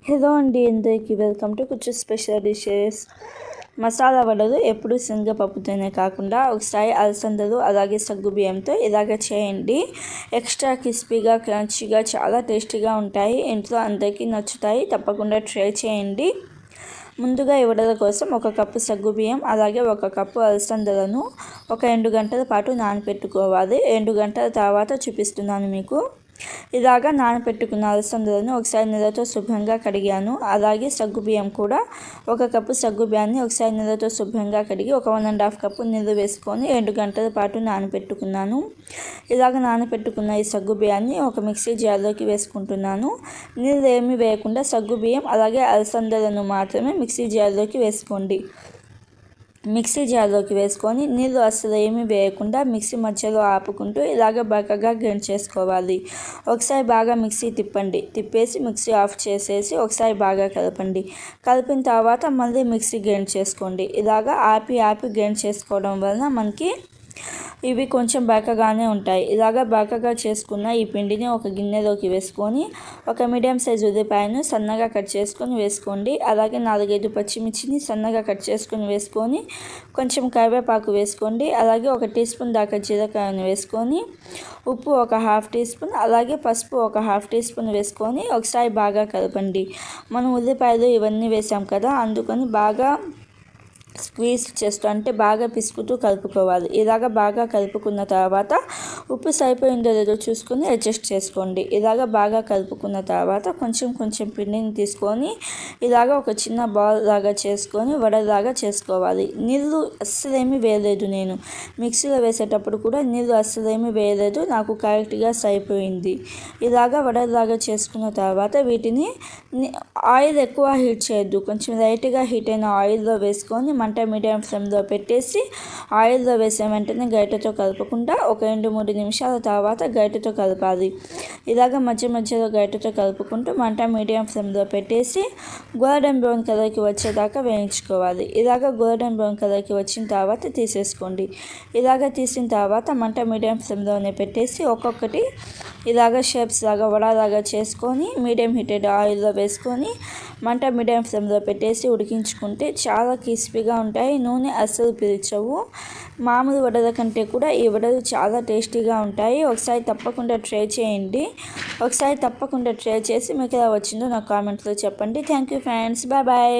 Hello అండి, అందరికీ welcome to కుచ్చు స్పెషల్ డిషెస్. మసాలా వడలు ఎప్పుడు శనగపప్పుతోనే కాకుండా ఒకసారి అలసందలు అలాగే సగ్గుబియ్యంతో ఇలాగ చేయండి. ఎక్స్ట్రా క్రిస్పీగా క్రంచీగా చాలా టేస్టీగా ఉంటాయి. ఇంట్లో అందరికీ నచ్చుతాయి. తప్పకుండా ట్రై చేయండి. ముందుగా ఈ వడల కోసం 1 కప్పు సగ్గుబియ్యం అలాగే 1 కప్పు అలసందలను ఒక 2 గంటల పాటు నానబెట్టుకోవాలి. 2 గంటల తర్వాత చూపిస్తున్నాను మీకు. ఇలాగా నానబెట్టుకున్న అలసందలను ఒకసారి నీళ్ళతో శుభ్రంగా కడిగాను. అలాగే సగ్గుబియ్యం కూడా 1 కప్పు సగ్గుబియ్యాన్ని ఒకసారి నీళ్ళతో శుభ్రంగా కడిగి 1.5 కప్పు నీళ్ళు వేసుకొని 2 గంటల పాటు నానబెట్టుకున్నాను. ఇలాగ నానబెట్టుకున్న ఈ సగ్గుబియ్యాన్ని ఒక మిక్సీ జార్లోకి వేసుకుంటున్నాను. నీళ్ళు ఏమీ వేయకుండా సగ్గుబియ్యం అలాగే అలసందలను మాత్రమే మిక్సీ జార్లోకి వేసుకోండి. మిక్సీ జార్లోకి వేసుకొని నీళ్ళు అస్సలు ఏమీ వేయకుండా మిక్సీ మధ్యలో ఆపుకుంటూ ఇలాగ బరకగా గ్రైండ్ చేసుకోవాలి. ఒకసారి బాగా మిక్సీ తిప్పేసి మిక్సీ ఆఫ్ చేసేసి ఒకసారి బాగా కలపండి. కలిపిన తర్వాత మళ్ళీ మిక్సీ గ్రైండ్ చేసుకోండి. ఇలాగ ఆపి గ్రైండ్ చేసుకోవడం వలన మనకి ఇవి కొంచెం బరకగానే ఉంటాయి. ఇలాగ బరకగా చేసుకున్న ఈ పిండిని ఒక గిన్నెలోకి వేసుకొని ఒక మీడియం సైజు ఉల్లిపాయను సన్నగా కట్ చేసుకొని వేసుకోండి. అలాగే 4-5 పచ్చిమిర్చిని సన్నగా కట్ చేసుకొని వేసుకొని కొంచెం కరివేపాకు వేసుకోండి. అలాగే 1 టీ స్పూన్ దాకా జీలకర్రను వేసుకొని ఉప్పు 1/2 టీ స్పూన్ అలాగే పసుపు 1/2 టీ స్పూన్ వేసుకొని ఒకసారి బాగా కలపండి. మనం ఉల్లిపాయలు ఇవన్నీ వేసాం కదా, అందుకని బాగా స్క్వీజ్ చేస్తూ అంటే బాగా పిసుకుతూ కలుపుకోవాలి. ఇలాగ బాగా కలుపుకున్న తర్వాత ఉప్పు సరిపోయిందో లేదో చూసుకొని అడ్జస్ట్ చేసుకోండి. ఇలాగ బాగా కలుపుకున్న తర్వాత కొంచెం పిండిని తీసుకొని ఇలాగ ఒక చిన్న బాల్ లాగా చేసుకొని వడలాగా చేసుకోవాలి. నీళ్ళు అస్సలేమీ వేయలేదు. నేను మిక్సీలో వేసేటప్పుడు కూడా నీళ్ళు అస్సలేమీ వేయలేదు. నాకు కరెక్ట్గా సరిపోయింది. ఇలాగ వడలాగా చేసుకున్న తర్వాత వీటిని ఆయిల్ ఎక్కువ హీట్ చేయొద్దు. కొంచెం లైట్గా హీట్ అయిన ఆయిల్లో వేసుకొని మంట మీడియం ఫ్లేమ్లో పెట్టేసి ఆయిల్లో వేసే వెంటనే గరిటెతో కలపకుండా ఒక 2-3 నిమిషాల తర్వాత గరిటెతో కలపాలి. ఇలాగ మధ్యలో గరిటెతో కలుపుకుంటూ మంట మీడియం ఫ్లేమ్లో పెట్టేసి గోల్డెన్ బ్రౌన్ కలర్కి వచ్చేదాకా వేయించుకోవాలి. ఇలాగ గోల్డెన్ బ్రౌన్ కలర్కి వచ్చిన తర్వాత తీసేసుకోండి. ఇలాగ తీసిన తర్వాత మంట మీడియం ఫ్లేమ్లోనే పెట్టేసి ఒక్కొక్కటి ఇలాగ షేప్స్ లాగా వడలాగా చేసుకొని మీడియం హీటెడ్ ఆయిల్లో వేసుకొని మంట మీడియం ఫ్లేమ్లో పెట్టేసి ఉడికించుకుంటే చాలా క్రిస్పీగా ఉంటాయి. నూనె అస్సలు పీల్చవు. మామూలు వడల కంటే కూడా ఈ వడలు చాలా టేస్టీగా ఉంటాయి. ఒకసారి తప్పకుండా ట్రై చేయండి. ఒకసారి తప్పకుండా ట్రై చేసి మీకు ఎలా వచ్చిందో నాకు కామెంట్లో చెప్పండి. Thank you friends. బాయ్.